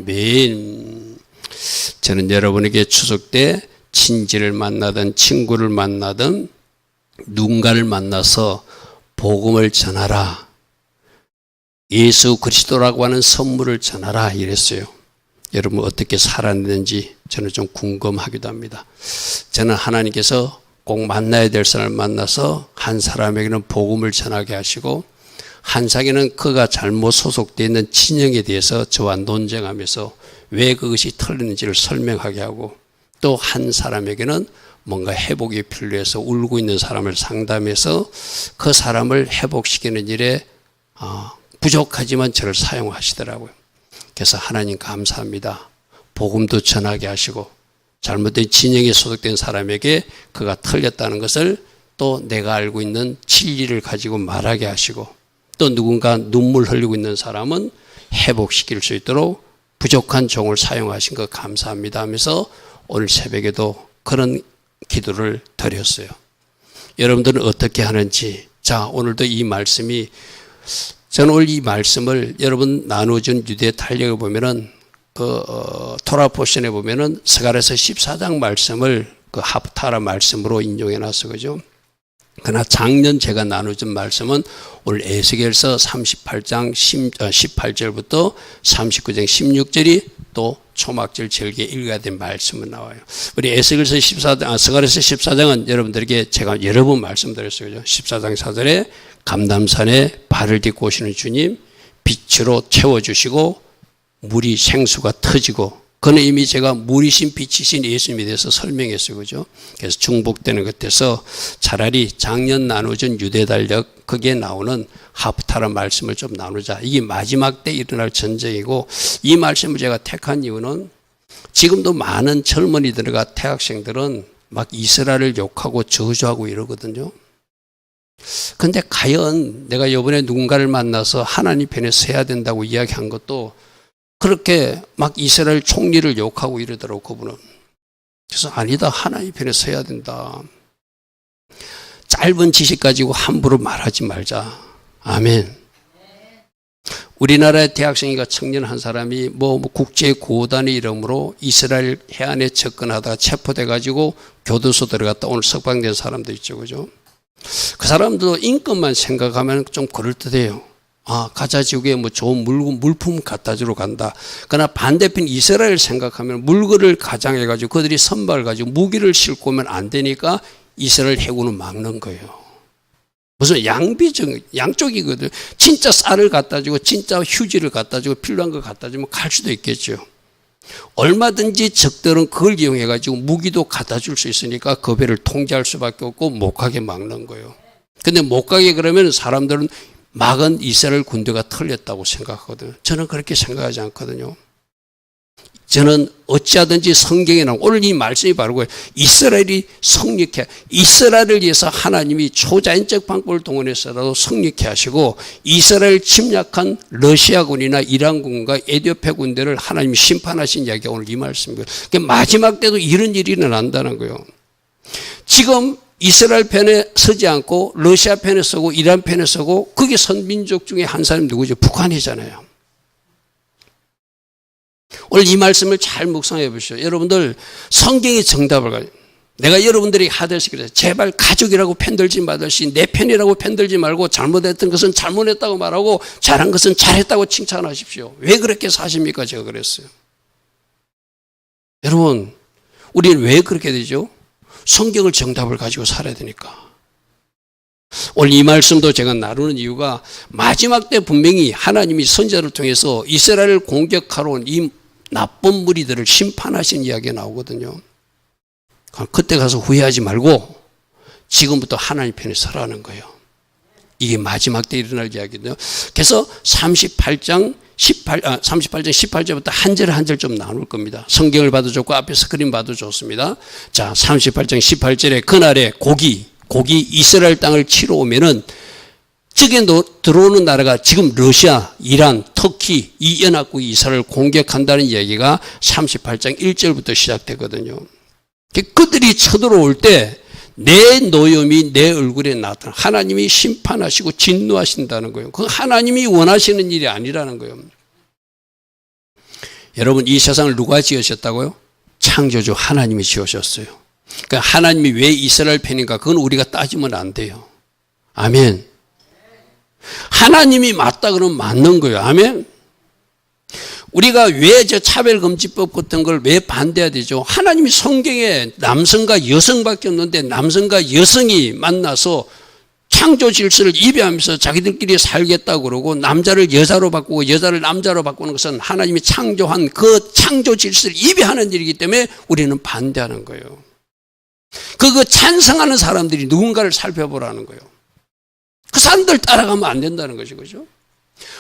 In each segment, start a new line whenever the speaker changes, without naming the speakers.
아멘. 저는 여러분에게 추석 때 친지를 만나든 친구를 만나든 누군가를 만나서 복음을 전하라. 예수 그리스도라고 하는 선물을 전하라 이랬어요. 여러분 어떻게 살았는지 저는 좀 궁금하기도 합니다. 저는 하나님께서 꼭 만나야 될 사람을 만나서 한 사람에게는 복음을 전하게 하시고 한 사람에게는 그가 잘못 소속되어 있는 진영에 대해서 저와 논쟁하면서 왜 그것이 틀렸는지를 설명하게 하고 또 한 사람에게는 뭔가 회복이 필요해서 울고 있는 사람을 상담해서 그 사람을 회복시키는 일에 부족하지만 저를 사용하시더라고요. 그래서 하나님 감사합니다. 복음도 전하게 하시고 잘못된 진영에 소속된 사람에게 그가 틀렸다는 것을 또 내가 알고 있는 진리를 가지고 말하게 하시고 또 누군가 눈물 흘리고 있는 사람은 회복시킬 수 있도록 부족한 종을 사용하신 것 감사합니다 하면서 오늘 새벽에도 그런 기도를 드렸어요. 여러분들은 어떻게 하는지, 자, 오늘도 이 말씀이, 저는 오늘 이 말씀을 여러분 나눠준 유대 달력을 보면은 토라 포션에 보면은 스가랴서 14장 말씀을 그 하프타라 말씀으로 인용해 놨어, 그죠? 그러나 작년 제가 나눠준 말씀은 오늘 에스겔서 38장 18절부터 39장 16절이 또 초막절 절기에 읽어야 될 말씀은 나와요. 우리 에스겔서 14장, 스가랴서 14장은 여러분들에게 제가 여러 번 말씀드렸어요. 그죠? 14장 4절에 감담산에 발을 딛고 오시는 주님, 빛으로 채워주시고 물이 생수가 터지고, 그는 이미 제가 물이신 빛이신 예수님에 대해서 설명했어요. 그죠? 그래서 중복되는 것에서 차라리 작년 나눠준 유대달력 거기에 나오는 하프타라 말씀을 좀 나누자. 이게 마지막 때 일어날 전쟁이고, 이 말씀을 제가 택한 이유는 지금도 많은 젊은이들과 대학생들은 막 이스라엘을 욕하고 저주하고 이러거든요. 근데 과연 내가 이번에 누군가를 만나서 하나님 편에 서야 된다고 이야기한 것도 그렇게 막 이스라엘 총리를 욕하고 이러더라고, 그분은. 그래서 아니다, 하나님 편에 서야 된다. 짧은 지식 가지고 함부로 말하지 말자. 아멘. 우리나라의 대학생이가 청년 한 사람이 국제구호단의 이름으로 이스라엘 해안에 접근하다가 체포돼가지고 교도소 들어갔다 오늘 석방된 사람도 있죠, 그죠? 그 사람도 인권만 생각하면 좀 그럴듯해요. 가자지구에 좋은 물품 갖다 주러 간다. 그러나 반대편 이스라엘 생각하면 물건을 가장해가지고 그들이 선박을 가지고 무기를 싣고 오면 안 되니까 이스라엘 해군은 막는 거예요. 무슨 양쪽이거든. 진짜 쌀을 갖다 주고 진짜 휴지를 갖다 주고 필요한 거 갖다 주면 갈 수도 있겠죠. 얼마든지 적들은 그걸 이용해가지고 무기도 갖다 줄 수 있으니까 그 배를 통제할 수밖에 없고 못 가게 막는 거예요. 근데 못 가게 그러면 사람들은 막은 이스라엘 군대가 틀렸다고 생각하거든요. 저는 그렇게 생각하지 않거든요. 저는 어찌하든지 성경에 나온 오늘 이 말씀이 바로 그거예요. 이스라엘이 성립해, 이스라엘을 위해서 하나님이 초자연적 방법을 동원해서라도 성립해 하시고 이스라엘 침략한 러시아군이나 이란군과 에티오피아 군대를 하나님이 심판하신 이야기가 오늘 이 말씀이에요. 그러니까 마지막 때도 이런 일이 일어난다는 거예요. 지금 이스라엘 편에 서지 않고 러시아 편에 서고 이란 편에 서고 그게 선민족 중에 한 사람이 누구죠? 북한이잖아요. 오늘 이 말씀을 잘 묵상해 보시죠. 여러분들 성경의 정답을 가지고 내가 여러분들이 하듯이 그래요. 제발 가족이라고 편들지 말듯이 내 편이라고 편들지 말고 잘못했던 것은 잘못했다고 말하고 잘한 것은 잘했다고 칭찬하십시오. 왜 그렇게 사십니까? 제가 그랬어요. 여러분 우리는 왜 그렇게 되죠? 성경을 정답을 가지고 살아야 되니까. 오늘 이 말씀도 제가 나누는 이유가 마지막 때 분명히 하나님이 선지자를 통해서 이스라엘을 공격하러 온 이 나쁜 무리들을 심판하신 이야기가 나오거든요. 그때 가서 후회하지 말고 지금부터 하나님 편에 서라는 거예요. 이게 마지막 때 일어날 이야기거든요. 그래서 38장 18절부터 한 절 한 절 좀 나눌 겁니다. 성경을 봐도 좋고 앞에 스크린 봐도 좋습니다. 자, 38장 18절에 그날에 고기 이스라엘 땅을 치러 오면은 저게 들어오는 나라가 지금 러시아, 이란, 터키 이 연합국이 이스라엘을 공격한다는 이야기가 38장 1절부터 시작되거든요. 그들이 쳐들어올 때 내 노염이 내 얼굴에 나타나 하나님이 심판하시고 진노하신다는 거예요. 그 하나님이 원하시는 일이 아니라는 거예요. 여러분, 이 세상을 누가 지으셨다고요? 창조주 하나님이 지으셨어요. 그러니까 하나님이 왜 이스라엘 편인가? 그건 우리가 따지면 안 돼요. 아멘. 하나님이 맞다 그러면 맞는 거예요. 아멘. 우리가 왜 저 차별금지법 같은 걸 왜 반대해야 되죠? 하나님이 성경에 남성과 여성밖에 없는데 남성과 여성이 만나서 창조 질서를 이배하면서 자기들끼리 살겠다고 그러고 남자를 여자로 바꾸고 여자를 남자로 바꾸는 것은 하나님이 창조한 그 창조 질서를 이배하는 일이기 때문에 우리는 반대하는 거예요. 그거 찬성하는 사람들이 누군가를 살펴보라는 거예요. 그 사람들 따라가면 안 된다는 것이 그죠?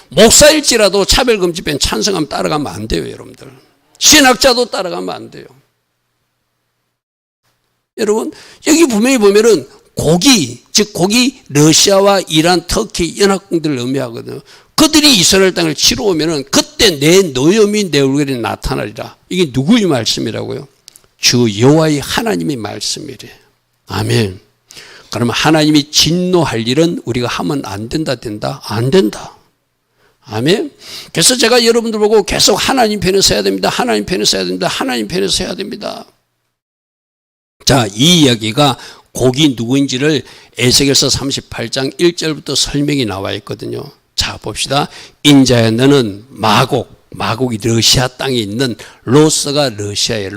목사일지라도 차별금지법 찬성하면 따라가면 안 돼요, 여러분들. 신학자도 따라가면 안 돼요. 여러분, 여기 분명히 보면은 고기, 즉 고기 러시아와 이란, 터키 연합국들을 의미하거든요. 그들이 이스라엘 땅을 치러 오면은 그때 내 노염이 내 얼굴에 나타나리라. 이게 누구의 말씀이라고요? 주 여호와의 하나님의 말씀이래. 아멘. 그러면 하나님이 진노할 일은 우리가 하면 안 된다, 된다? 안 된다. 아멘. 그래서 제가 여러분들 보고 계속 하나님 편에 서야 됩니다. 하나님 편에 서야 됩니다. 하나님 편에 서야 됩니다. 자, 이 이야기가 곡이 누구인지를 에스겔서 38장 1절부터 설명이 나와 있거든요. 자, 봅시다. 인자야, 너는 마곡이 러시아 땅에 있는 로스가 러시아예요.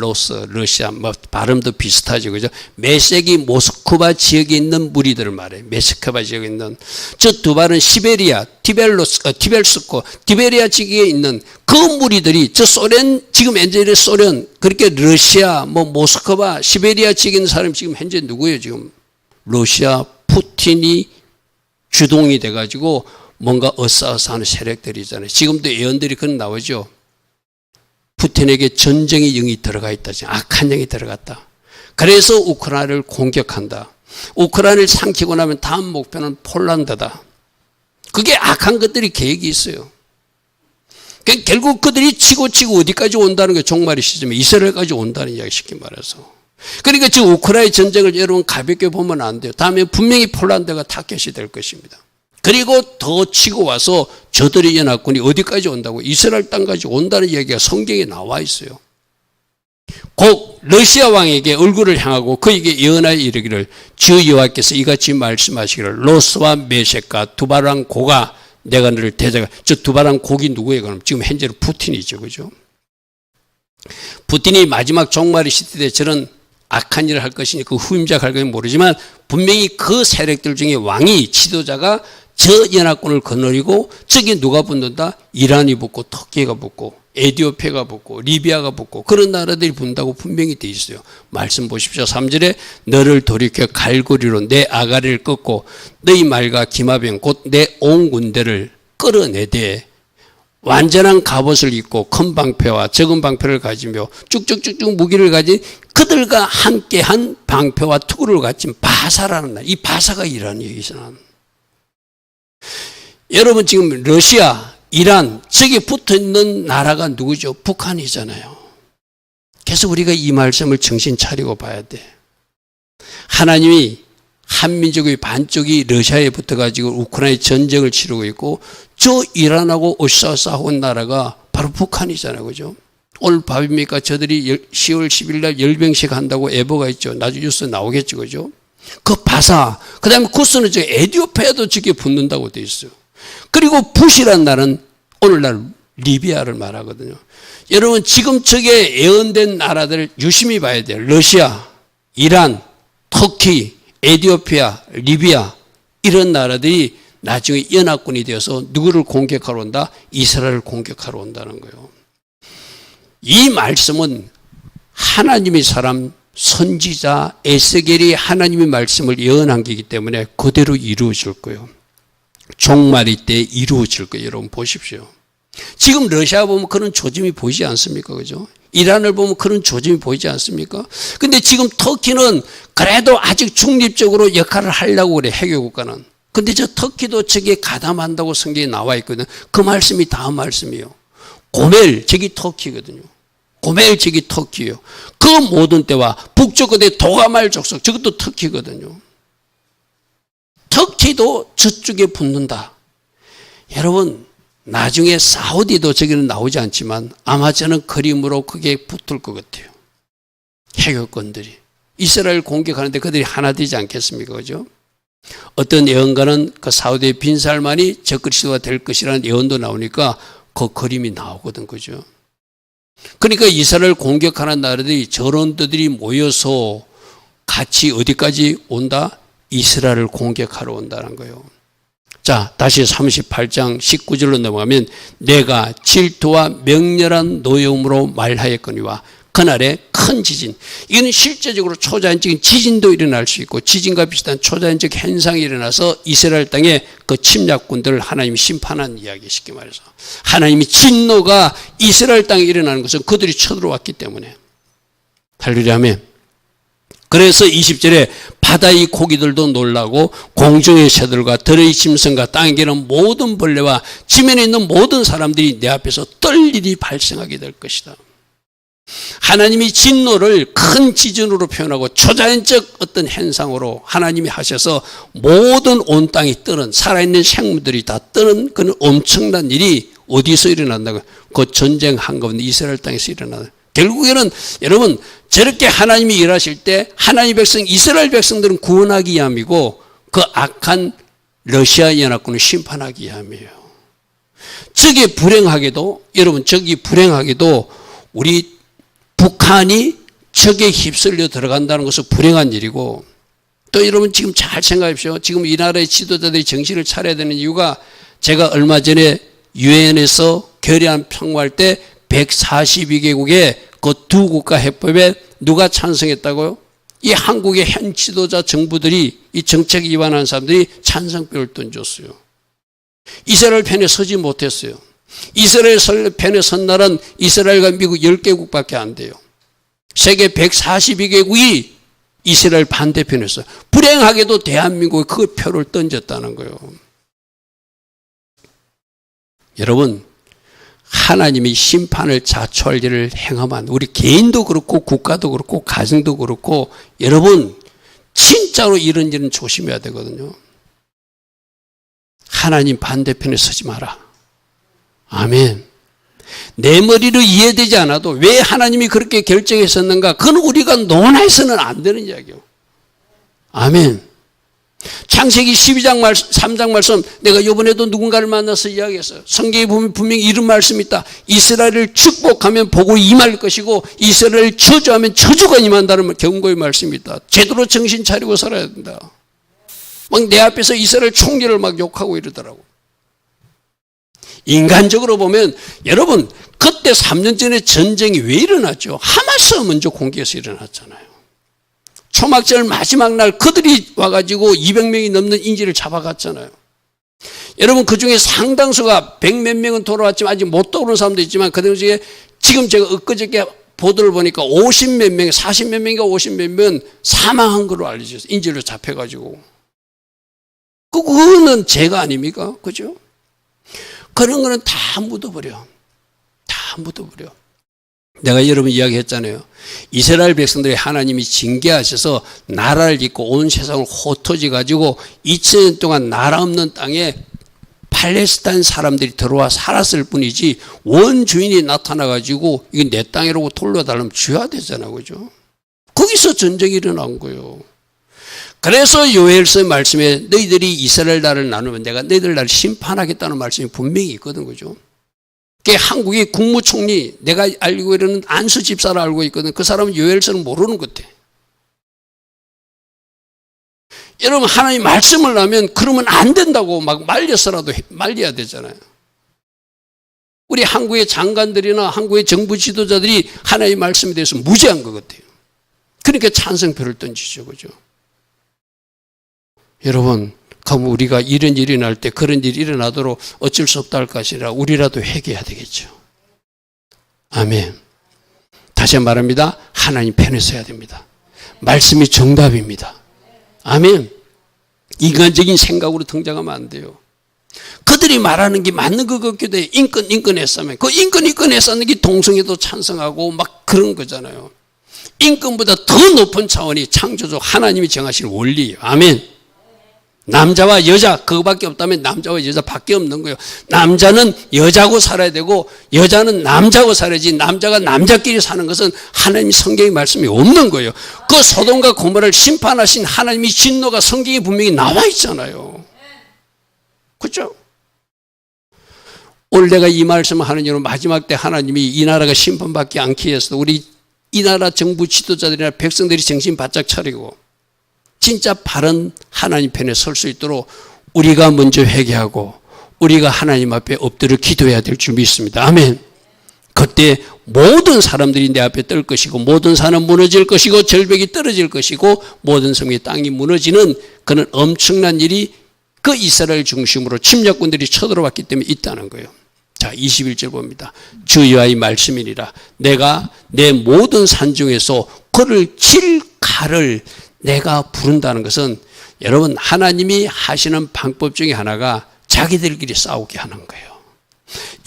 러시아 뭐 발음도 비슷하죠, 그죠? 메섹이 모스크바 지역에 있는 무리들을 말해요. 모스크바 지역에 있는 저 두 발은 시베리아, 티베리아 지역에 있는 그 무리들이 저 소련 지금 현재 소련 그렇게 러시아 뭐 모스크바 시베리아 지역에 있는 사람이 지금 현재 누구예요? 지금 러시아 푸틴이 주동이 돼가지고. 뭔가 어싸어싸하는 세력들이잖아요. 지금도 예언들이 그런 나오죠. 푸틴에게 전쟁의 영이 들어가 있다. 악한 영이 들어갔다. 그래서 우크라이나를 공격한다. 우크라이나를 삼키고 나면 다음 목표는 폴란드다. 그게 악한 것들이 계획이 있어요. 결국 그들이 치고 어디까지 온다는 게 종말의 시점에 이스라엘까지 온다는 이야기 쉽게 말해서. 그러니까 지금 우크라이나 전쟁을 여러분 가볍게 보면 안 돼요. 다음에 분명히 폴란드가 타겟이 될 것입니다. 그리고 더 치고 와서 저들의 연합군이 어디까지 온다고? 이스라엘 땅까지 온다는 이야기가 성경에 나와 있어요. 곧 러시아 왕에게 얼굴을 향하고 그에게 예언하여 이르기를 주 여호와께서 이같이 말씀하시기를 로스와 메섹과 두바랑 고가 내가 너를 대적하. 저 두바랑 고기 누구예요? 그럼 지금 현재로 푸틴이죠, 그죠? 푸틴이 마지막 종말의 시대 때 저런 악한 일을 할 것이니 그 후임자가 할 것인지 모르지만 분명히 그 세력들 중에 왕이 지도자가 저 연합군을 거느리고 저기 누가 붙는다? 이란이 붙고 터키가 붙고 에티오피아가 붙고 리비아가 붙고 그런 나라들이 붙는다고 분명히 돼 있어요. 말씀 보십시오. 3절에 너를 돌이켜 갈고리로 내 아가리를 꺾고 너희 말과 기마병 곧 내 온 군대를 끌어내되 완전한 갑옷을 입고 큰 방패와 적은 방패를 가지며 쭉쭉쭉쭉 무기를 가진 그들과 함께한 방패와 투구를 갖춘 바사라는 날. 이 바사가 이란 얘기잖아. 여러분 지금 러시아, 이란 저기 붙어있는 나라가 누구죠? 북한이잖아요. 그래서 우리가 이 말씀을 정신 차리고 봐야 돼. 하나님이 한민족의 반쪽이 러시아에 붙어가지고 우크라이나 전쟁을 치르고 있고 저 이란하고 어싸싸하고 있는 나라가 바로 북한이잖아요. 그죠? 오늘 밥입니까? 저들이 10월 10일 날 열병식 한다고 예보가 있죠. 나중에 뉴스 나오겠죠. 그죠? 그 바사, 그 다음에 구스는 저 에티오피아도 저게 붙는다고 돼 있어요. 그리고 붓이란 나라는 오늘날 리비아를 말하거든요. 여러분 지금 저게 예언된 나라들을 유심히 봐야 돼요. 러시아, 이란, 터키, 에티오피아, 리비아 이런 나라들이 나중에 연합군이 되어서 누구를 공격하러 온다? 이스라엘을 공격하러 온다는 거예요. 이 말씀은 하나님의 사람 선지자 에스겔이 하나님의 말씀을 예언한 거기 때문에 그대로 이루어질 거예요. 종말의 때 이루어질 거예요. 여러분 보십시오. 지금 러시아 보면 그런 조짐이 보이지 않습니까? 그죠? 이란을 보면 그런 조짐이 보이지 않습니까? 근데 지금 터키는 그래도 아직 중립적으로 역할을 하려고 그래, 해결국가는. 근데 저 터키도 저게 가담한다고 성경에 나와 있거든요. 그 말씀이 다음 말씀이에요. 고멜, 저기 터키거든요. 고멜, 저기 터키예요. 그 모든 때와 북쪽 끝에 도가말 족속, 저것도 터키거든요. 터키도 저쪽에 붙는다. 여러분, 나중에 사우디도 저기는 나오지 않지만 아마 저는 그림으로 그게 붙을 것 같아요. 해교권들이 이스라엘 공격하는데 그들이 하나 되지 않겠습니까? 그죠? 어떤 예언가는 그 사우디의 빈살만이 적그리스도가 될 것이라는 예언도 나오니까 그 그림이 나오거든. 그죠? 그러니까 이스라엘 공격하는 나라들이 저런들이 모여서 같이 어디까지 온다? 이스라엘을 공격하러 온다는 거예요. 자, 다시 38장 19절로 넘어가면 내가 질투와 맹렬한 노여움으로 말하였거니와 그날에 큰 지진, 이건 실제적으로 초자연적인 지진도 일어날 수 있고 지진과 비슷한 초자연적 현상이 일어나서 이스라엘 땅에 그 침략군들을 하나님이 심판한 이야기, 쉽게 말해서 하나님이 진노가 이스라엘 땅에 일어나는 것은 그들이 쳐들어왔기 때문에. 할렐루야 아멘. 그래서 20절에 바다의 고기들도 놀라고 공중의 새들과 들의 짐승과 땅에 기는 모든 벌레와 지면에 있는 모든 사람들이 내 앞에서 떨 일이 발생하게 될 것이다. 하나님이 진노를 큰 지진으로 표현하고 초자연적 어떤 현상으로 하나님이 하셔서 모든 온 땅이 뜨는, 살아있는 생물들이 다 뜨는 그런 엄청난 일이 어디서 일어난다고요? 그 전쟁 한가운데 이스라엘 땅에서 일어나는. 결국에는 여러분 저렇게 하나님이 일하실 때 하나님의 백성, 이스라엘 백성들은 구원하기 위함이고 그 악한 러시아 연합군을 심판하기 위함이에요. 저게 불행하게도, 여러분 저기 불행하게도 우리 북한이 적에 휩쓸려 들어간다는 것은 불행한 일이고, 또 여러분 지금 잘 생각하십시오. 지금 이 나라의 지도자들이 정신을 차려야 되는 이유가, 제가 얼마 전에 유엔에서 결의안 평가할 때 142개국의 그 두 국가 해법에 누가 찬성했다고요? 이 한국의 현 지도자 정부들이, 이 정책 위반한 사람들이 찬성표를 던졌어요. 이스라엘 편에 서지 못했어요. 이스라엘 편에 선 나라는 이스라엘과 미국 10개국밖에 안 돼요. 세계 142개국이 이스라엘 반대편에 있어요. 불행하게도 대한민국이 그 표를 던졌다는 거예요. 여러분, 하나님이 심판을 자초할 일을 행하면 우리 개인도 그렇고 국가도 그렇고 가정도 그렇고, 여러분 진짜로 이런 일은 조심해야 되거든요. 하나님 반대편에 서지 마라. 아멘. 내 머리로 이해되지 않아도 왜 하나님이 그렇게 결정했었는가, 그건 우리가 논해서는 안 되는 이야기예요. 아멘. 창세기 12장 3장 말씀, 내가 이번에도 누군가를 만나서 이야기했어요. 성경에 보면 분명히 이런 말씀이 있다. 이스라엘을 축복하면 복이 임할 것이고 이스라엘을 저주하면 저주가 임한다는 경고의 말씀이 있다. 제대로 정신 차리고 살아야 된다. 막 내 앞에서 이스라엘 총리를 막 욕하고 이러더라고. 인간적으로 보면 여러분, 그때 3년 전에 전쟁이 왜 일어났죠? 하마스가 먼저 공격해서 일어났잖아요. 초막절 마지막 날 그들이 와가지고 200명이 넘는 인질을 잡아갔잖아요. 여러분 그중에 상당수가 100몇 명은 돌아왔지만 아직 못 돌아온 사람도 있지만 그 중에 지금 제가 엊그저께 보도를 보니까 50몇 명, 40몇 명인가 50몇 명 사망한 걸로 알려졌어요. 인질로 잡혀가지고. 그거는 죄가 아닙니까? 그죠? 그런 거는 다 묻어버려. 다 묻어버려. 내가 여러분 이야기했잖아요. 이스라엘 백성들이 하나님이 징계하셔서 나라를 잇고 온 세상을 흩어져 가지고 2000년 동안 나라 없는 땅에 팔레스타인 사람들이 들어와 살았을 뿐이지, 원주인이 나타나 가지고 이게 내 땅이라고 돌려달라면 줘야 되잖아요. 그죠? 거기서 전쟁이 일어난 거예요. 그래서 요엘서 말씀에 너희들이 이스라엘 나라를 나누면 내가 너희들 나라를 심판하겠다는 말씀이 분명히 있거든. 그죠? 그게 한국의 국무총리, 내가 알고 있는 안수 집사를 알고 있거든. 그 사람은 요엘서는 모르는 것 같아. 여러분 하나님 말씀을 하면 그러면 안 된다고 막 말려서라도 말려야 되잖아요. 우리 한국의 장관들이나 한국의 정부 지도자들이 하나님의 말씀에 대해서 무지한 것 같아요. 그러니까 찬성표를 던지죠. 그죠? 여러분, 그럼 우리가 이런 일이 날 때 그런 일이 일어나도록 어쩔 수 없다 할 것이라 우리라도 회개해야 되겠죠. 아멘. 다시 말합니다. 하나님 편에 서야 됩니다. 말씀이 정답입니다. 아멘. 인간적인 생각으로 등장하면 안 돼요. 그들이 말하는 게 맞는 것 같기도 해요. 인권 했으면. 그 인권 했었는 게 동성애도 찬성하고 막 그런 거잖아요. 인권보다 더 높은 차원이 창조주 하나님이 정하신 원리예요. 아멘. 남자와 여자 그거밖에 없다면 남자와 여자밖에 없는 거예요. 남자는 여자고 살아야 되고 여자는 남자고 살아야지 남자가 남자끼리 사는 것은 하나님 성경의 말씀이 없는 거예요. 그 소돔과 고모라를 심판하신 하나님의 진노가 성경에 분명히 나와 있잖아요. 그렇죠? 오늘 내가 이 말씀을 하는 이유는 마지막 때 하나님이 이 나라가 심판받지 않기 위해서 우리 이 나라 정부 지도자들이나 백성들이 정신 바짝 차리고 진짜 바른 하나님 편에 설 수 있도록 우리가 먼저 회개하고 우리가 하나님 앞에 엎드려 기도해야 될 줄 믿습니다. 아멘. 그때 모든 사람들이 내 앞에 뜰 것이고 모든 산은 무너질 것이고 절벽이 떨어질 것이고 모든 성의 땅이 무너지는 그런 엄청난 일이 그 이스라엘 중심으로 침략군들이 쳐들어왔기 때문에 있다는 거예요. 자, 21절 봅니다. 주 여호와의 말씀이니라. 내가 내 모든 산 중에서 그를 칠 칼을 내가 부른다는 것은 여러분 하나님이 하시는 방법 중에 하나가 자기들끼리 싸우게 하는 거예요.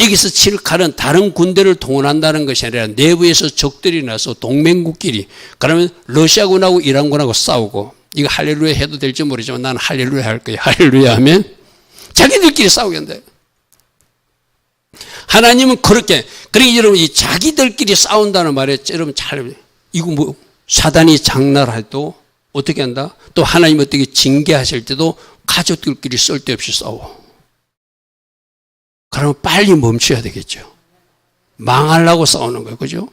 여기서 칠 칼은 다른 군대를 동원한다는 것이 아니라 내부에서 적들이 나서 동맹국끼리 그러면 러시아군하고 이란군하고 싸우고 이거 할렐루야 해도 될지 모르지만 나는 할렐루야 할 거예요. 할렐루야 하면 자기들끼리 싸우게 한다. 하나님은 그렇게 그러니까 여러분 이 자기들끼리 싸운다는 말에 여러분 잘 이거 뭐 사단이 장난해도 어떻게 한다? 또 하나님 어떻게 징계하실 때도 가족들끼리 쓸데없이 싸워. 그러면 빨리 멈춰야 되겠죠. 망하려고 싸우는 거예요. 그죠?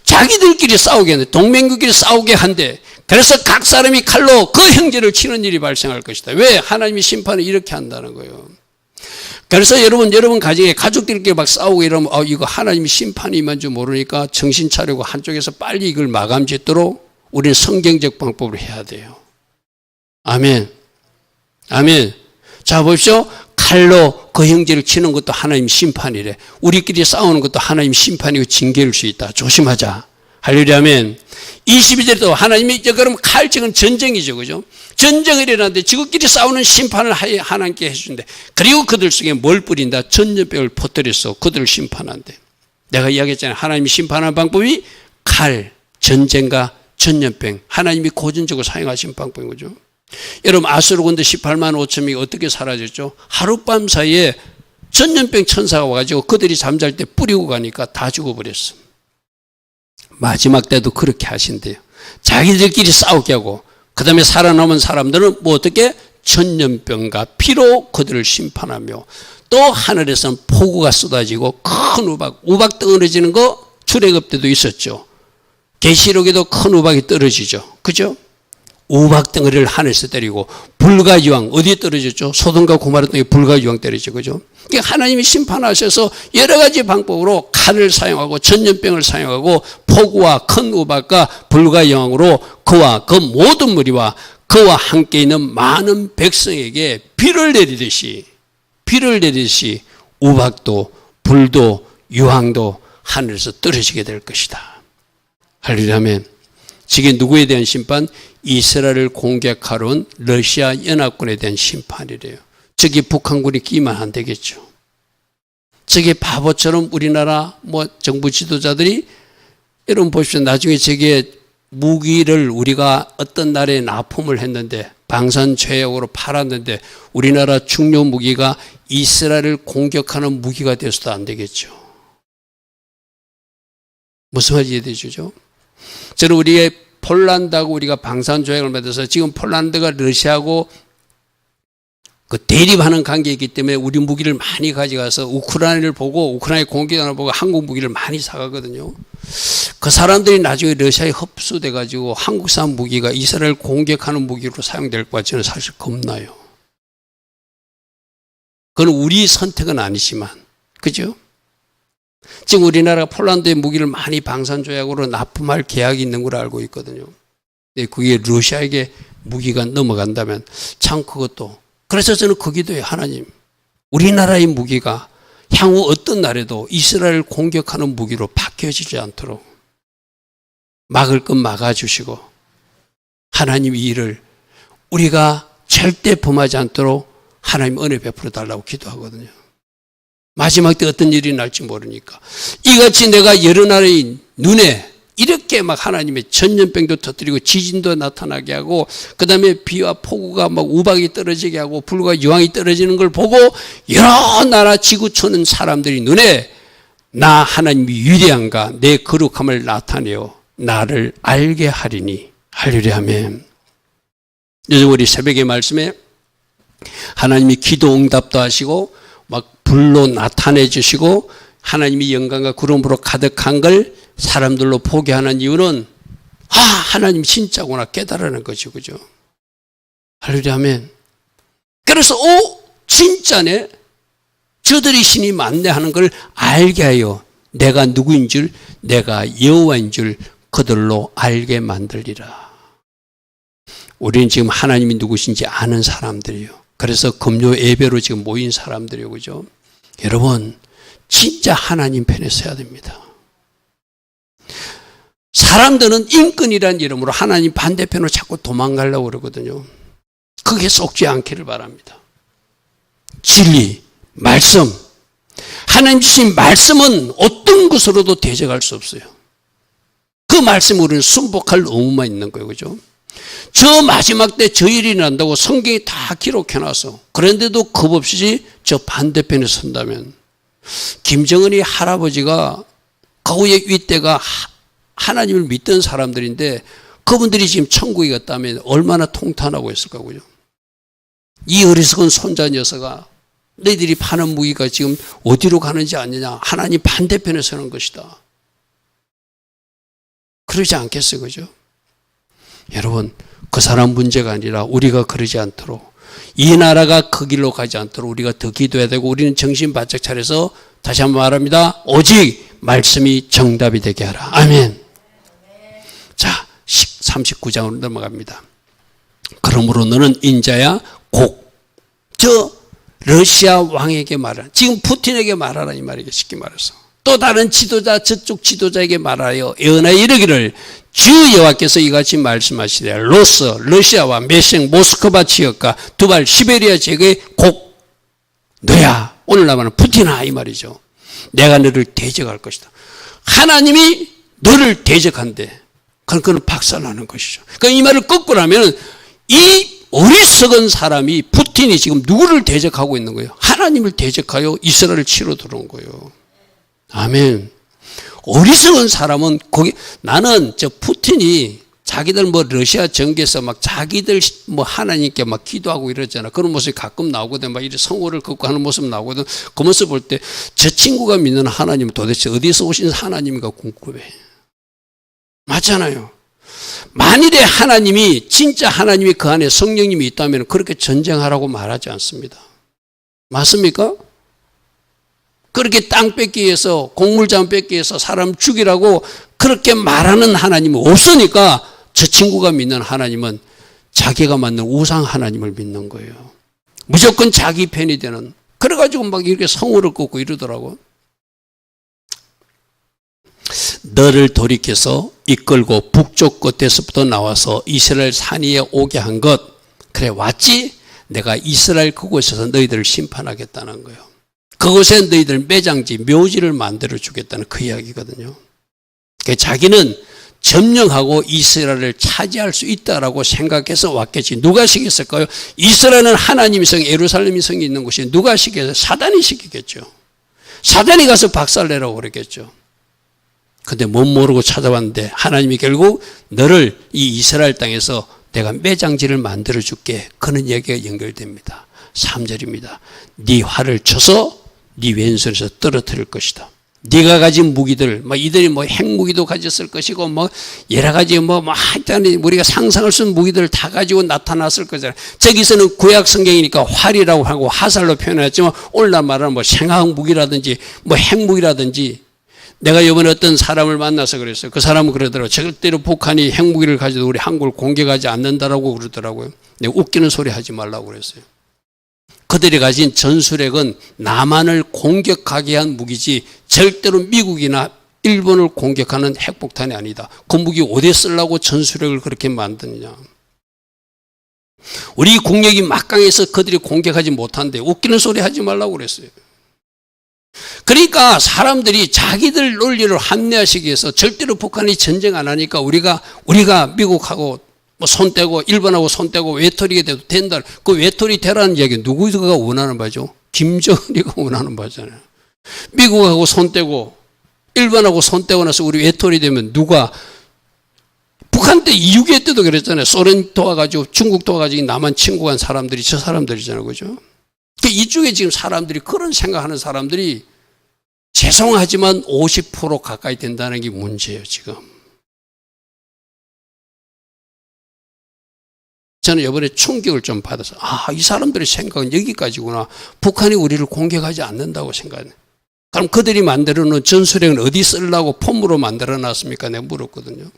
자기들끼리 싸우게 하는데 동맹국끼리 싸우게 한데 그래서 각 사람이 칼로 그 형제를 치는 일이 발생할 것이다. 왜? 하나님이 심판을 이렇게 한다는 거예요. 그래서 여러분 가정에 가족들끼리 막 싸우고 이러면 이거 하나님이 심판이 임한 줄 모르니까 정신 차리고 한쪽에서 빨리 이걸 마감 짓도록 우리는 성경적 방법을 해야 돼요. 아멘. 아멘. 자, 보십시오. 칼로 그 형제를 치는 것도 하나님 심판이래. 우리끼리 싸우는 것도 하나님 심판이고 징계일 수 있다. 조심하자. 할렐루야. 아멘. 22절에도 하나님이 이제 그럼 칼증은 전쟁이죠. 그죠? 전쟁을 일어나는데 지구끼리 싸우는 심판을 하나님께 해주는데 그리고 그들 속에 뭘 뿌린다? 전염병을 퍼뜨려서 그들을 심판한대. 내가 이야기했잖아요. 하나님이 심판하는 방법이 칼, 전쟁과 전염병. 하나님이 고전적으로 사용하신 방법인 거죠. 여러분 아수르 군대 18만 5천명이 어떻게 사라졌죠? 하룻밤 사이에 전염병 천사가 와가지고 그들이 잠잘 때 뿌리고 가니까 다 죽어버렸어. 마지막 때도 그렇게 하신대요. 자기들끼리 싸우게 하고 그 다음에 살아남은 사람들은 뭐 어떻게? 전염병과 피로 그들을 심판하며 또 하늘에서는 폭우가 쏟아지고 큰 우박 떨어지는 거 출애굽 때도 있었죠. 계시록에도 큰 우박이 떨어지죠. 그죠? 우박 덩어리를 하늘에서 때리고 불과 유황 어디에 떨어졌죠? 소돔과 고모라 땅에 불과 유황 떨어지죠. 그죠? 그러니까 하나님이 심판하셔서 여러 가지 방법으로 칼을 사용하고 전염병을 사용하고 폭우와 큰 우박과 불과 유황으로 그와 그 모든 무리와 그와 함께 있는 많은 백성에게 비를 내리듯이 우박도 불도 유황도 하늘에서 떨어지게 될 것이다. 할렐루야. 아멘. 지금 누구에 대한 심판? 이스라엘을 공격하러 온 러시아 연합군에 대한 심판이래요. 저기 북한군이 끼면 안 되겠죠. 저게 바보처럼 우리나라 정부 지도자들이 여러분 보십시오. 나중에 저게 무기를 우리가 어떤 나라에 납품을 했는데 방산최약으로 팔았는데 우리나라 중요 무기가 이스라엘을 공격하는 무기가 돼서도 안 되겠죠. 무슨 말인지 이해되시죠? 저는 우리의 폴란드하고 우리가 방산조약을 맺어서 지금 폴란드가 러시아하고 그 대립하는 관계이기 때문에 우리 무기를 많이 가져가서 우크라이나를 보고 우크라이나 공격하는 보고 한국 무기를 많이 사가거든요. 그 사람들이 나중에 러시아에 흡수돼 가지고 한국산 무기가 이스라엘 공격하는 무기로 사용될 것 저는 사실 겁나요. 그건 우리 선택은 아니지만 그죠? 지금 우리나라가 폴란드의 무기를 많이 방산조약으로 납품할 계약이 있는 걸 알고 있거든요. 근데 그게 러시아에게 무기가 넘어간다면 참 그것도 그래서 저는 그 기도해요. 하나님 우리나라의 무기가 향후 어떤 날에도 이스라엘을 공격하는 무기로 바뀌어지지 않도록 막을 건 막아주시고 하나님 이 일을 우리가 절대 범하지 않도록 하나님 은혜 베풀어 달라고 기도하거든요. 마지막 때 어떤 일이 날지 모르니까 이같이 내가 여러 나라의 눈에 이렇게 막 하나님의 전염병도 터뜨리고 지진도 나타나게 하고 그 다음에 비와 폭우가 막 우박이 떨어지게 하고 불과 유황이 떨어지는 걸 보고 여러 나라 지구촌은 사람들이 눈에 나 하나님이 위대한가 내 거룩함을 나타내어 나를 알게 하리니 할렐루야 아멘. 요즘 우리 새벽의 말씀에 하나님이 기도 응답도 하시고 막 불로 나타내 주시고 하나님이 영광과 구름으로 가득한 걸 사람들로 보게 하는 이유는 하나님 진짜구나 깨달으는 거죠. 그죠? 할렐루야 아멘. 그래서 진짜네. 저들이 신이 맞네 하는 걸 알게 하여 내가 누구인 줄 내가 여호와인 줄 그들로 알게 만들리라. 우리는 지금 하나님이 누구신지 아는 사람들이요. 그래서 금요 예배로 지금 모인 사람들이요. 그죠? 여러분 진짜 하나님 편에 서야 됩니다. 사람들은 인권이라는 이름으로 하나님 반대편으로 자꾸 도망가려고 그러거든요. 그게 속지 않기를 바랍니다. 진리, 말씀, 하나님 주신 말씀은 어떤 것으로도 대적할 수 없어요. 그 말씀 우리는 순복할 의무만 있는 거예요. 그죠? 저 마지막 때 저 일이 난다고 성경이 다 기록해놔서 그런데도 겁없이 저 반대편에 선다면 김정은이 할아버지가 거기에 윗대가 하나님을 믿던 사람들인데 그분들이 지금 천국에 갔다면 얼마나 통탄하고 있을까. 그죠? 이 어리석은 손자 녀석아 너희들이 파는 무기가 지금 어디로 가는지 아느냐. 하나님 반대편에 서는 것이다. 그러지 않겠어요. 그죠? 여러분 그 사람 문제가 아니라 우리가 그러지 않도록 이 나라가 그 길로 가지 않도록 우리가 더 기도해야 되고 우리는 정신 바짝 차려서 다시 한번 말합니다. 오직 말씀이 정답이 되게 하라. 아멘. 자 39장으로 넘어갑니다. 그러므로 너는 인자야 저 러시아 왕에게 말하라. 지금 푸틴에게 말하라 이 말이에요. 쉽게 말해서. 또 다른 지도자 저쪽 지도자에게 말하여 예언하여 이르기를 주 여호와께서 이같이 말씀하시되 러시아와 메셴 모스크바 지역과 두발 시베리아 지역의 곡 너야 오늘 나만은 푸틴아 이 말이죠. 내가 너를 대적할 것이다. 하나님이 너를 대적한대. 그건 박살나는 것이죠. 그러니까 이 말을 거꾸로 하면 이 어리석은 사람이 푸틴이 지금 누구를 대적하고 있는 거예요? 하나님을 대적하여 이스라엘을 치러 들어온 거예요. 아멘. 어리석은 사람은 나는 저 푸틴이 자기들 러시아 정계에서 막 자기들 하나님께 막 기도하고 이러잖아. 그런 모습이 가끔 나오거든. 막 이렇게 성호를 걷고 하는 모습 나오거든. 그 모습 볼 때 저 친구가 믿는 하나님은 도대체 어디서 오신 하나님인가 궁금해. 맞잖아요. 만일에 하나님이 진짜 하나님이 그 안에 성령님이 있다면 그렇게 전쟁하라고 말하지 않습니다. 맞습니까? 그렇게 땅 뺏기 위해서 곡물자원 뺏기 위해서 사람 죽이라고 그렇게 말하는 하나님은 없으니까 저 친구가 믿는 하나님은 자기가 만든 우상 하나님을 믿는 거예요. 무조건 자기 편이 되는. 그래가지고 막 이렇게 성호를 꽂고 이러더라고. 너를 돌이켜서 이끌고 북쪽 끝에서부터 나와서 이스라엘 산 위에 오게 한 것. 그래 왔지? 내가 이스라엘 그곳에서 너희들을 심판하겠다는 거예요. 그곳에 너희들 매장지 묘지를 만들어 주겠다는 그 이야기거든요. 그러니까 자기는 점령하고 이스라엘을 차지할 수 있다라고 생각해서 왔겠지. 누가 시켰을까요? 이스라엘은 하나님의 성 예루살렘의 성이 있는 곳이 누가 시켰어요? 사단이 시키겠죠. 사단이 가서 박살내라고 그랬겠죠. 근데 못 모르고 찾아왔는데 하나님이 결국 너를 이 이스라엘 땅에서 내가 매장지를 만들어 줄게. 그런 얘기가 연결됩니다. 3절입니다. 네 활을 쳐서 네 왼손에서 떨어뜨릴 것이다. 네가 가진 무기들, 이들이 핵무기도 가졌을 것이고, 여러 가지 하여튼 우리가 상상할 수 있는 무기들을 다 가지고 나타났을 거잖아요. 저기서는 구약 성경이니까 활이라고 하고 화살로 표현했지만, 오늘날 말하는 생화학 무기라든지, 핵무기라든지, 내가 이번에 어떤 사람을 만나서 그랬어요. 그 사람은 그러더라고요. 절대로 북한이 핵무기를 가져도 우리 한국을 공격하지 않는다라고 그러더라고요. 내가 웃기는 소리 하지 말라고 그랬어요. 그들이 가진 전술핵은 남한을 공격하게 한 무기지 절대로 미국이나 일본을 공격하는 핵폭탄이 아니다. 그 무기 어디에 쓰려고 전술핵을 그렇게 만드느냐. 우리 국력이 막강해서 그들이 공격하지 못한데 웃기는 소리 하지 말라고 그랬어요. 그러니까 사람들이 자기들 논리를 합리화시키기 위해서 절대로 북한이 전쟁 안 하니까 우리가 미국하고 뭐 손떼고 일본하고 손떼고 외톨이가 돼도 된다. 그 외톨이 되라는 이야기 누구가 원하는 바죠? 김정은이가 원하는 바잖아요. 미국하고 손떼고 일본하고 손떼고 나서 우리 외톨이 되면 누가 북한 때 2.6.25 때도 그랬잖아요. 소련 도와가지고 중국 도와가지고 남한 침공한 사람들이 저 사람들이잖아요. 그죠? 이쪽에 지금 사람들이 그런 생각하는 사람들이 죄송하지만 50% 가까이 된다는 게 문제예요. 지금. 저는 이번에 충격을 좀 받아서 이 사람들의 생각은 여기까지구나. 북한이 우리를 공격하지 않는다고 생각해요. 그럼 그들이 만들어 놓은 전술핵은 어디 쓰려고 폼으로 만들어 놨습니까? 내가 물었거든요.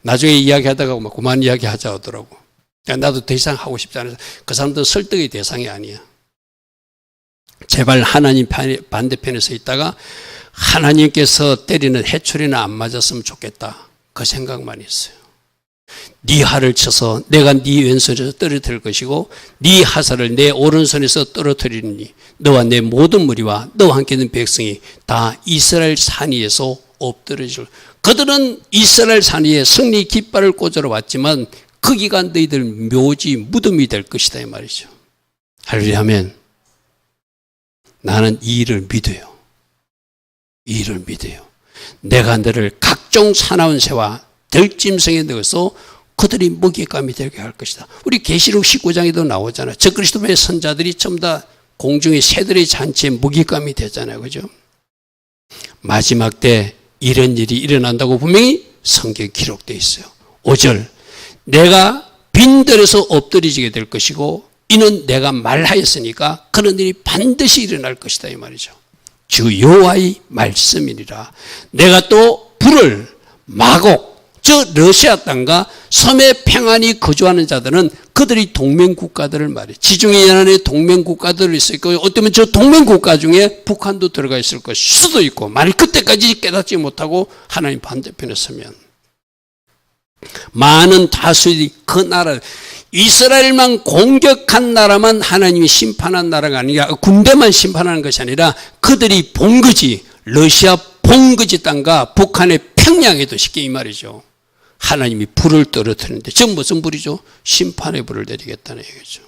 나중에 이야기하다가 막 그만 이야기하자 하더라고. 나도 더 이상 하고 싶지 않아서 그 사람들은 설득의 대상이 아니야. 제발 하나님 반대편에 서 있다가 하나님께서 때리는 해초리나 안 맞았으면 좋겠다. 그 생각만 있어요. 네 활을 쳐서 내가 네 왼손에서 떨어뜨릴 것이고 네 화살을 내 오른손에서 떨어뜨리니 너와 내 모든 무리와 너와 함께 있는 백성이 다 이스라엘 산 위에서 엎드려질. 그들은 이스라엘 산 위에 승리 깃발을 꽂으러 왔지만 거기가 너희들 묘지 무덤이 될 것이다 이 말이죠. 할렐루야 아멘. 나는 이 일을 믿어요. 이 일을 믿어요. 내가 너를 각종 사나운 새와 들짐승에 넣어서 그들이 먹잇감이 되게 할 것이다. 우리 계시록 19장에도 나오잖아요. 저 그리스도의 선자들이 전부 다 공중의 새들의 잔치에 먹잇감이 되잖아요. 그죠? 마지막 때 이런 일이 일어난다고 분명히 성경에 기록되어 있어요. 5절 내가 빈들에서 엎드리지게 될 것이고 이는 내가 말하였으니까 그런 일이 반드시 일어날 것이다 이 말이죠. 주 여호와의 말씀이니라. 내가 또 불을 마곡 저 러시아 땅과 섬에 평안히 거주하는 자들은 그들이 동맹국가들을 말해. 지중해 연안에 동맹국가들이 있을 거고 어쩌면 저 동맹국가 중에 북한도 들어가 있을 것일 수도 있고 만일 그때까지 깨닫지 못하고 하나님 반대편에 서면 많은 다수의 그 나라 이스라엘만 공격한 나라만 하나님이 심판한 나라가 아니라 군대만 심판하는 것이 아니라 그들이 본거지 러시아 본거지 땅과 북한의 평양에도 쉽게 이 말이죠. 하나님이 불을 떨어뜨리는데 지금 무슨 불이죠? 심판의 불을 내리겠다는 얘기죠.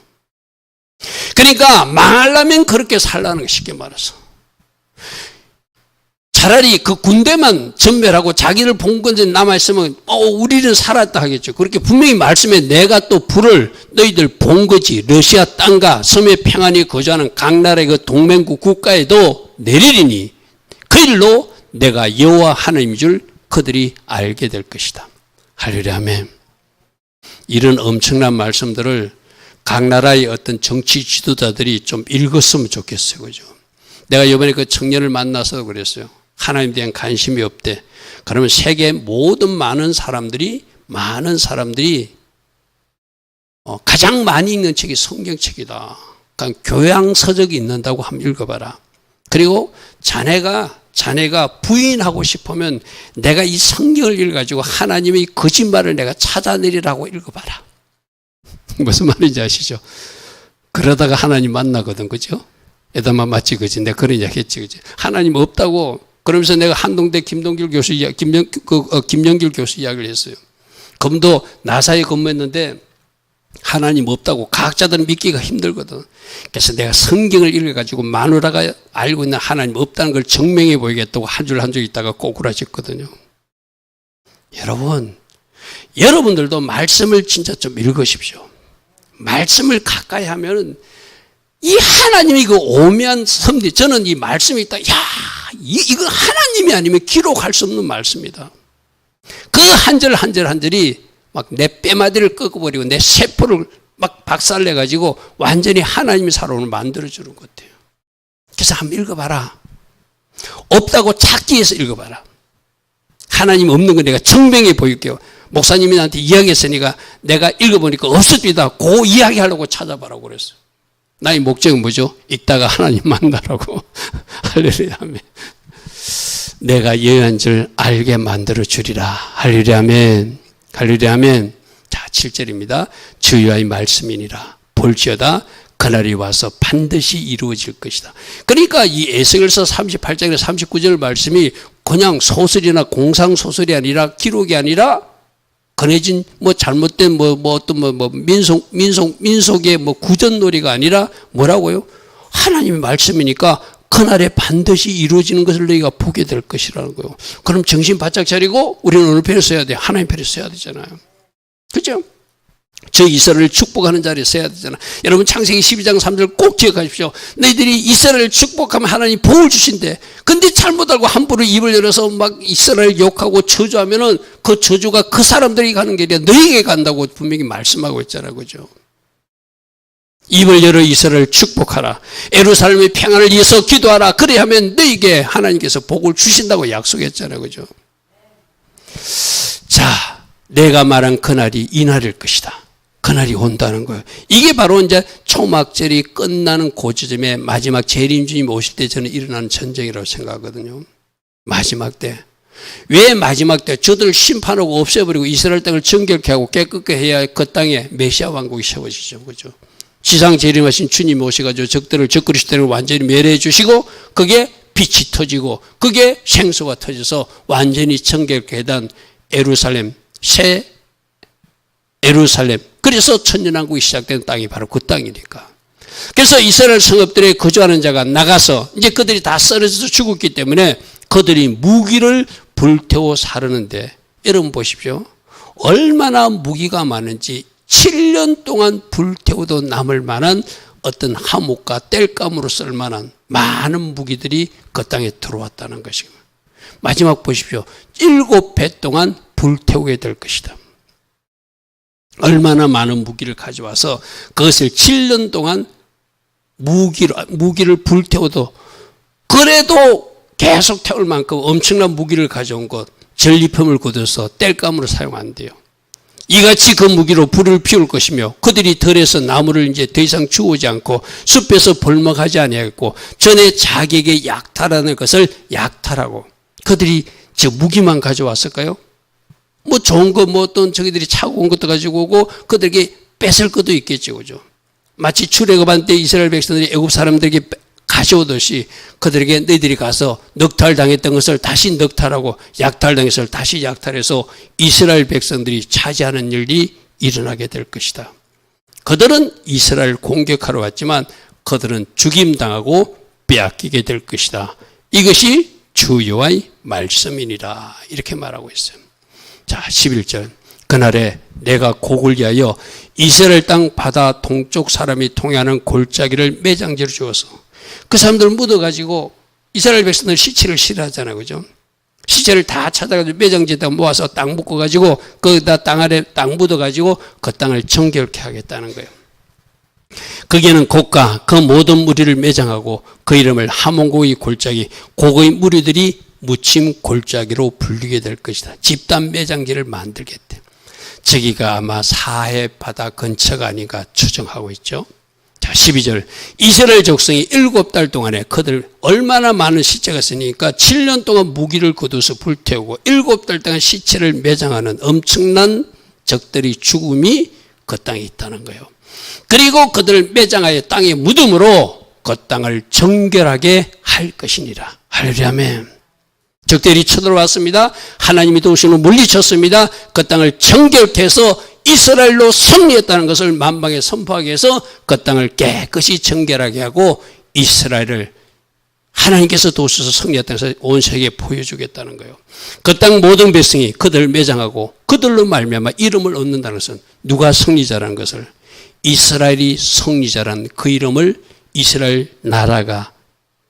그러니까 망하려면 그렇게 살라는 거 쉽게 말해서 차라리 그 군대만 전멸하고 자기를 본건지 남아있으면 우리는 살았다 하겠죠. 그렇게 분명히 말씀에 내가 또 불을 너희들 본거지 러시아 땅과 섬에 평안히 거주하는 각 나라의 그 동맹국 국가에도 내리리니 그 일로 내가 여호와 하나님인 줄 그들이 알게 될 것이다. 할렐루야 아멘. 이런 엄청난 말씀들을 각 나라의 어떤 정치 지도자들이 좀 읽었으면 좋겠어요. 그죠? 내가 이번에 그 청년을 만나서 그랬어요. 하나님에 대한 관심이 없대. 그러면 세계 모든 많은 사람들이 가장 많이 읽는 책이 성경책이다. 그러니까 교양서적이 있는다고 한번 읽어봐라. 그리고 자네가 부인하고 싶으면 내가 이 성경을 읽어가지고 하나님의 거짓말을 내가 찾아내리라고 읽어봐라. 무슨 말인지 아시죠? 그러다가 하나님 만나거든, 그죠? 에다만 맞지, 그지? 내가 그런 이야기 했지, 그지? 하나님 없다고. 그러면서 내가 한동대 김영길 교수 이야기를 했어요. 검도 나사에 근무했는데 하나님 없다고 과학자들은 믿기가 힘들거든. 그래서 내가 성경을 읽어가지고 마누라가 알고 있는 하나님 없다는 걸 증명해 보이겠다고 한 줄 한 줄 있다가 꼬꾸라졌거든요. 여러분들도 말씀을 진짜 좀 읽으십시오. 말씀을 가까이 하면 이 하나님이 그 오묘한 섭리, 저는 이 말씀이 있다. 이거 하나님이 아니면 기록할 수 없는 말씀이다. 그 한 절 한 절 한 절이 막 내 뼈마디를 꺾어버리고 내 세포를 막 박살내가지고 완전히 하나님의 사람을 만들어주는 것 같아요. 그래서 한번 읽어봐라. 없다고 찾기 위해서 읽어봐라. 하나님 없는 거 내가 증명해 보일게요. 목사님이 나한테 이야기했으니까 내가 읽어보니까 없습니다. 그 이야기하려고 찾아봐라고 그랬어요. 나의 목적은 뭐죠? 읽다가 하나님 만나라고. 할렐루야 아멘. 내가 예언한 줄 알게 만들어 주리라. 할렐루야 아멘. 할렐루야 아멘. 자 7절입니다. 주의 말씀이니라. 볼지어다 그날이 와서 반드시 이루어질 것이다. 그러니까 이 에스겔서 38장에 39절 말씀이 그냥 소설이나 공상소설이 아니라 기록이 아니라 건해진 잘못된 민속의 구전놀이가 아니라 뭐라고요? 하나님의 말씀이니까 그날에 반드시 이루어지는 것을 너희가 보게 될 것이라는 거예요. 그럼 정신 바짝 차리고 우리는 어느 편에 서야 돼? 하나님 편에 서야 되잖아요. 그죠? 저 이스라엘을 축복하는 자리에 서야 되잖아. 여러분 창세기 12장 3절 꼭 기억하십시오. 너희들이 이스라엘을 축복하면 하나님 복을 주신대. 근데 잘못 알고 함부로 입을 열어서 막 이스라엘 욕하고 저주하면은 그 저주가 그 사람들이 가는 게 아니라 너희에게 간다고 분명히 말씀하고 있잖아요. 그죠? 입을 열어 이스라엘을 축복하라. 예루살렘의 평안을 위해서 기도하라. 그래 하면 너희에게 하나님께서 복을 주신다고 약속했잖아요. 그죠? 자, 내가 말한 그날이 이날일 것이다. 그날이 온다는 거예요. 이게 바로 이제 초막절이 끝나는 고지점에 마지막 재림주님 오실 때 저는 일어나는 전쟁이라고 생각하거든요. 마지막 때. 왜 마지막 때? 저들을 심판하고 없애버리고 이스라엘 땅을 정결케 하고 깨끗게 해야 그 땅에 메시아 왕국이 세워지죠. 그죠? 지상 재림하신 주님이 오셔가지고 적들을 적그리스도를 완전히 멸해 주시고 그게 빛이 터지고 그게 생수가 터져서 완전히 정결케 된 예루살렘, 새 예루살렘. 그래서 천년왕국이 시작된 땅이 바로 그 땅이니까. 그래서 이스라엘 성읍들에 거주하는 자가 나가서 이제 그들이 다 쓰러져서 죽었기 때문에 그들이 무기를 불태워 사르는데 여러분 보십시오. 얼마나 무기가 많은지 7년 동안 불태워도 남을 만한 어떤 화목과 땔감으로 쓸 만한 많은 무기들이 그 땅에 들어왔다는 것입니다. 마지막 보십시오. 7배 동안 불태우게 될 것이다. 얼마나 많은 무기를 가져와서 그것을 7년 동안 무기를 불태워도 그래도 계속 태울 만큼 엄청난 무기를 가져온 것 전리품을 거둬서 땔감으로 사용한대요. 이같이 그 무기로 불을 피울 것이며 그들이 들에서 나무를 이제 더 이상 주우지 않고 숲에서 벌목하지 아니하겠고 전에 자기에게 약탈하는 것을 약탈하고 그들이 저 무기만 가져왔을까요? 좋은 거 어떤 저기들이 차고 온 것도 가지고 오고 그들에게 뺏을 것도 있겠죠. 그죠? 마치 출애굽한 때 이스라엘 백성들이 애굽 사람들에게 가져오듯이 그들에게 너희들이 가서 넉탈당했던 것을 다시 넉탈하고 약탈당했을 다시 약탈해서 이스라엘 백성들이 차지하는 일이 일어나게 될 것이다. 그들은 이스라엘 공격하러 왔지만 그들은 죽임당하고 빼앗기게 될 것이다. 이것이 주 여호와의 말씀이니라. 이렇게 말하고 있어요. 자, 11절. 그날에 내가 곡을 위하여 이스라엘 땅 바다 동쪽 사람이 통하는 골짜기를 매장지로 주어서 그 사람들 묻어가지고 이스라엘 백성들 시체를 싫어하잖아요. 그죠? 시체를 다 찾아가지고 매장지에다 모아서 땅 묶어가지고 거기다 땅 아래 땅 묻어가지고 그 땅을 정결케 하겠다는 거예요. 거기에는 곡과 그 모든 무리를 매장하고 그 이름을 하몬고의 골짜기, 고거의 무리들이 무침 골짜기로 불리게 될 것이다. 집단 매장지를 만들겠대. 저기가 아마 사해 바다 근처가 아닌가 추정하고 있죠. 자, 12절. 이스라엘 족성이 7달 동안에 그들 얼마나 많은 시체가 있으니까 7년 동안 무기를 거둬서 불태우고 7달 동안 시체를 매장하는 엄청난 적들이 죽음이 그 땅에 있다는 거예요. 그리고 그들을 매장하여 땅에 묻음으로 그 땅을 정결하게 할 것이니라. 할렐루야, 아멘. 적들이 쳐들어왔습니다. 하나님이 도우시고 물리쳤습니다. 그 땅을 정결케 해서 이스라엘로 승리했다는 것을 만방에 선포하기 위해서 그 땅을 깨끗이 정결하게 하고 이스라엘을 하나님께서 도우셔서 승리했다는 것을 온 세계에 보여주겠다는 거예요. 그 땅 모든 백성이 그들을 매장하고 그들로 말미암아 이름을 얻는다는 것은 누가 승리자라는 것을 이스라엘이 승리자라는 그 이름을 이스라엘 나라가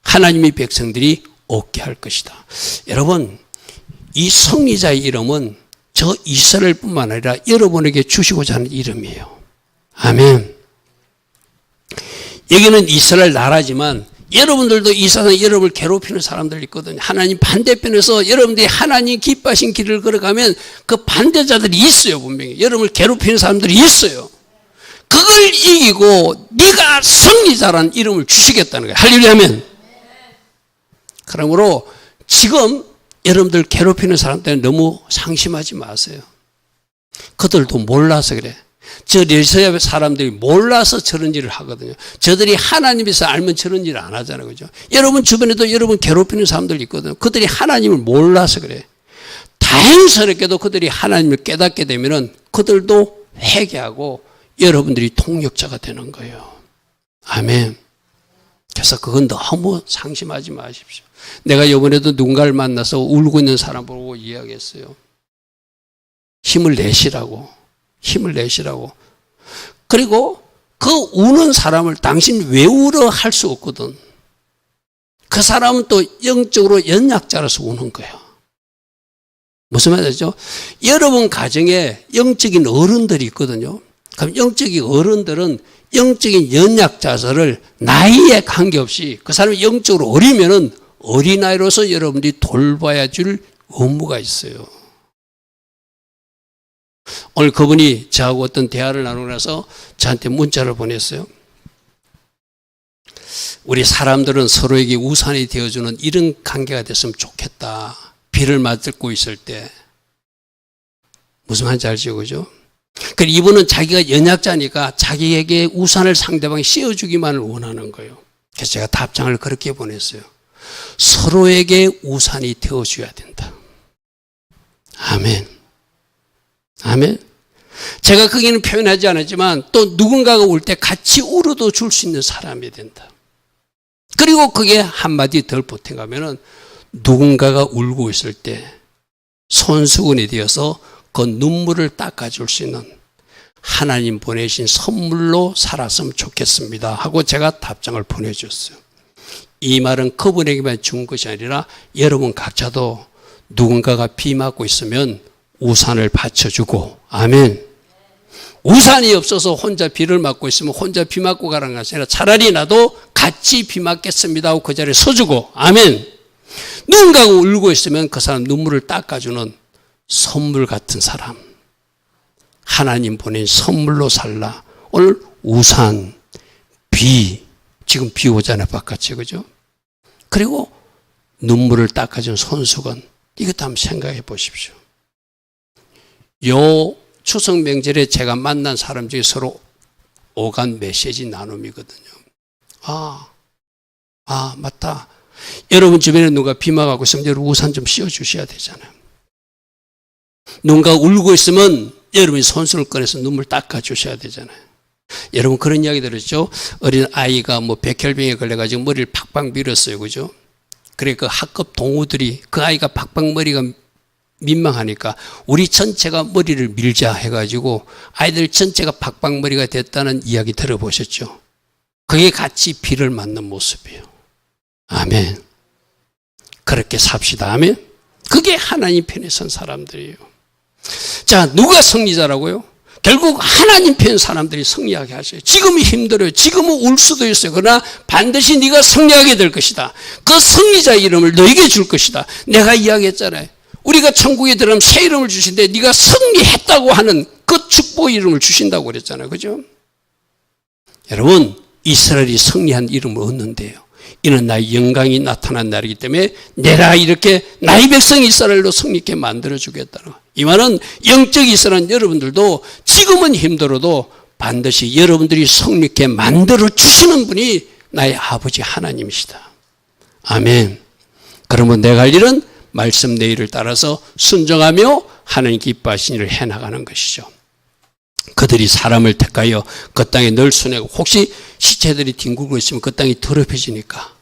하나님의 백성들이 얻게 할 것이다. 여러분, 이 승리자의 이름은 저 이스라엘뿐만 아니라 여러분에게 주시고자 하는 이름이에요. 아멘. 여기는 이스라엘 나라지만 여러분들도 이 세상에 여러분을 괴롭히는 사람들 있거든요. 하나님 반대편에서 여러분들이 하나님 기뻐하신 길을 걸어가면 그 반대자들이 있어요. 분명히 여러분을 괴롭히는 사람들이 있어요. 그걸 이기고 네가 승리자라는 이름을 주시겠다는 거예요. 할렐루야, 아멘. 그러므로 지금 여러분들 괴롭히는 사람들은 너무 상심하지 마세요. 그들도 몰라서 그래. 저 레시아 사람들이 몰라서 저런 일을 하거든요. 저들이 하나님에서 알면 저런 일을 안 하잖아요. 그죠? 여러분 주변에도 여러분 괴롭히는 사람들 있거든요. 그들이 하나님을 몰라서 그래. 다행스럽게도 그들이 하나님을 깨닫게 되면은 그들도 회개하고 여러분들이 통역자가 되는 거예요. 아멘. 그래서 그건 너무 상심하지 마십시오. 내가 이번에도 누군가를 만나서 울고 있는 사람 보고 이야기했어요. 힘을 내시라고. 힘을 내시라고. 그리고 그 우는 사람을 당신 왜 울어 할 수 없거든. 그 사람은 또 영적으로 연약자라서 우는 거예요. 무슨 말이죠? 여러분 가정에 영적인 어른들이 있거든요. 그럼 영적인 어른들은 영적인 연약자들을 나이에 관계없이 그 사람이 영적으로 어리면은 어린아이로서 여러분들이 돌봐야 줄 의무가 있어요. 오늘 그분이 저하고 어떤 대화를 나누고 나서 저한테 문자를 보냈어요. 우리 사람들은 서로에게 우산이 되어주는 이런 관계가 됐으면 좋겠다. 비를 맞고 있을 때. 무슨 말인지 알죠? 그죠? 그러니까 이분은 자기가 연약자니까 자기에게 우산을 상대방이 씌워주기만을 원하는 거예요. 그래서 제가 답장을 그렇게 보냈어요. 서로에게 우산이 되어줘야 된다. 아멘. 아멘. 제가 거기는 표현하지 않았지만 또 누군가가 올 때 같이 울어도 줄 수 있는 사람이 된다. 그리고 그게 한마디 덜 보태가면은 누군가가 울고 있을 때 손수건이 되어서 그 눈물을 닦아줄 수 있는 하나님 보내신 선물로 살았으면 좋겠습니다 하고 제가 답장을 보내줬어요. 이 말은 그분에게만 준 것이 아니라 여러분 각자도 누군가가 비 맞고 있으면 우산을 받쳐주고, 아멘. 우산이 없어서 혼자 비를 맞고 있으면 혼자 비 맞고 가라는 것이 아니라 차라리 나도 같이 비 맞겠습니다 하고 그 자리에 서주고, 아멘. 누군가가 울고 있으면 그 사람 눈물을 닦아주는 선물 같은 사람. 하나님 보낸 선물로 살라. 오늘 우산, 비, 지금 비 오잖아요, 바깥에, 그죠? 그리고 눈물을 닦아준 손수건. 이것도 한번 생각해 보십시오. 요 추석 명절에 제가 만난 사람 중에 서로 오간 메시지 나눔이거든요. 맞다. 여러분 주변에 누가 비 맞고 있으면 여러분 우산 좀 씌워주셔야 되잖아요. 누군가 울고 있으면 여러분이 손수를 꺼내서 눈물 닦아주셔야 되잖아요. 여러분 그런 이야기 들었죠? 어린 아이가 뭐 백혈병에 걸려가지고 머리를 팍팍 밀었어요. 그죠? 그래 그 학급 동우들이 그 아이가 팍팍 머리가 민망하니까 우리 전체가 머리를 밀자 해가지고 아이들 전체가 팍팍 머리가 됐다는 이야기 들어보셨죠? 그게 같이 비를 맞는 모습이에요. 아멘. 그렇게 삽시다. 아멘. 그게 하나님 편에 선 사람들이에요. 자, 누가 승리자라고요? 결국 하나님 편 사람들이 승리하게 하셔요. 지금이 힘들어요. 지금은 울 수도 있어요. 그러나 반드시 네가 승리하게 될 것이다. 그 승리자 이름을 너에게 줄 것이다. 내가 이야기했잖아요. 우리가 천국에 들어가면 새 이름을 주신데 네가 승리했다고 하는 그 축복 이름을 주신다고 그랬잖아요. 그죠? 여러분, 이스라엘이 승리한 이름을 얻는데요. 이는 나의 영광이 나타난 날이기 때문에 내가 이렇게 나의 백성 이스라엘로 승리케 만들어주겠다는 거예요. 이 말은 영적 이스라엘 여러분들도 지금은 힘들어도 반드시 여러분들이 승리케 만들어주시는 분이 나의 아버지 하나님이시다. 아멘. 그러면 내가 할 일은 말씀 내일을 따라서 순종하며 하나님 기뻐하신 일을 해나가는 것이죠. 그들이 사람을 택하여 그 땅에 널 수내고 혹시 시체들이 뒹굴고 있으면 그 땅이 더럽혀지니까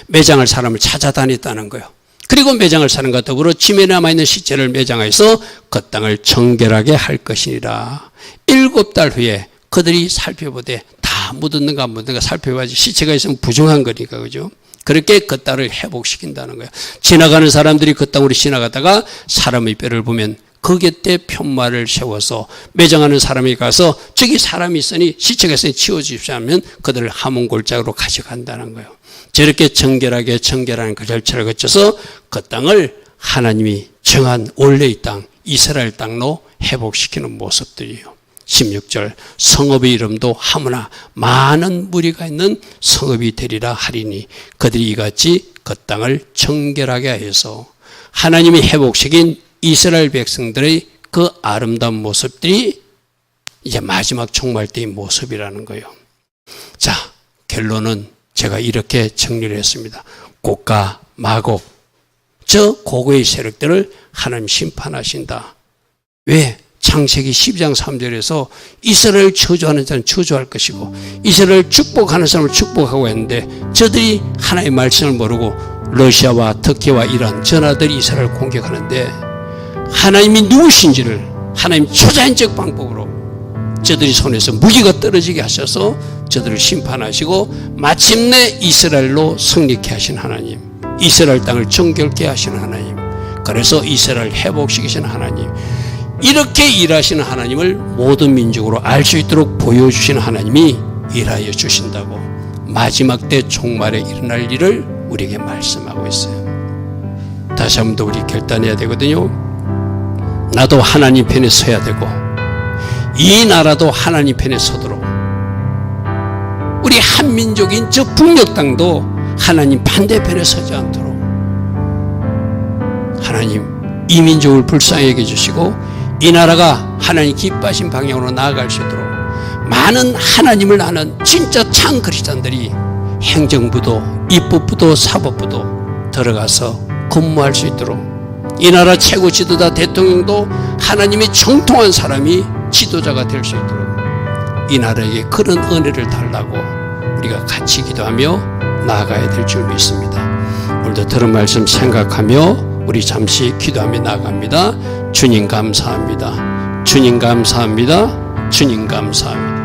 매장할 사람을 찾아다녔다는 거예요. 그리고 매장할 사람과 더불어 짐에 남아있는 시체를 매장해서 그 땅을 정결하게 할 것이니라. 7달 후에 그들이 살펴보되 다 묻었는가 안 묻었는가 살펴봐야지 시체가 있으면 부정한 거니까 그죠? 그렇게 그 땅을 회복시킨다는 거예요. 지나가는 사람들이 그 땅으로 지나가다가 사람의 뼈를 보면 그 곁에 편말을 세워서 매장하는 사람이 가서 저기 사람이 있으니 시체가 있으니 치워주십시오 하면 그들을 하문골짜기로 가져간다는 거예요. 저렇게 정결하게 정결하는 그 절차를 거쳐서 그 땅을 하나님이 정한 원래의 땅 이스라엘 땅로 회복시키는 모습들이에요. 16절 성읍의 이름도 하무나 많은 무리가 있는 성읍이 되리라 하리니 그들이 이같이 그 땅을 정결하게 하여서 하나님이 회복시킨 이스라엘 백성들의 그 아름다운 모습들이 이제 마지막 종말 때의 모습이라는 거예요. 자, 결론은 제가 이렇게 정리를 했습니다. 곡과 마곡, 저 고고의 세력들을 하나님 심판하신다. 왜? 창세기 12장 3절에서 이스라엘 저주하는 자는 저주할 것이고 이스라엘 축복하는 사람을 축복하고 했는데 저들이 하나님의 말씀을 모르고 러시아와 터키와 이란 저 나라들이 이스라엘을 공격하는데 하나님이 누구신지를 하나님 초자연적 방법으로 저들이 손에서 무기가 떨어지게 하셔서 저들을 심판하시고 마침내 이스라엘로 승리케 하신 하나님, 이스라엘 땅을 정결케 하신 하나님, 그래서 이스라엘 회복시키신 하나님, 이렇게 일하시는 하나님을 모든 민족으로 알 수 있도록 보여주시는 하나님이 일하여 주신다고 마지막 때 종말에 일어날 일을 우리에게 말씀하고 있어요. 다시 한번 더 우리 결단해야 되거든요. 나도 하나님 편에 서야 되고 이 나라도 하나님 편에 서도록 우리 한민족인 저 북녘 땅도 하나님 반대편에 서지 않도록 하나님 이 민족을 불쌍히 여겨주시고 이 나라가 하나님 기뻐하신 방향으로 나아갈 수 있도록 많은 하나님을 아는 진짜 참 그리스도인들이 행정부도 입법부도 사법부도 들어가서 근무할 수 있도록 이 나라 최고 지도자 대통령도 하나님의 정통한 사람이 지도자가 될 수 있도록 이 나라에게 그런 은혜를 달라고 우리가 같이 기도하며 나아가야 될 줄 믿습니다. 오늘도 들은 말씀 생각하며 우리 잠시 기도하며 나아갑니다. 주님 감사합니다. 주님 감사합니다. 주님 감사합니다.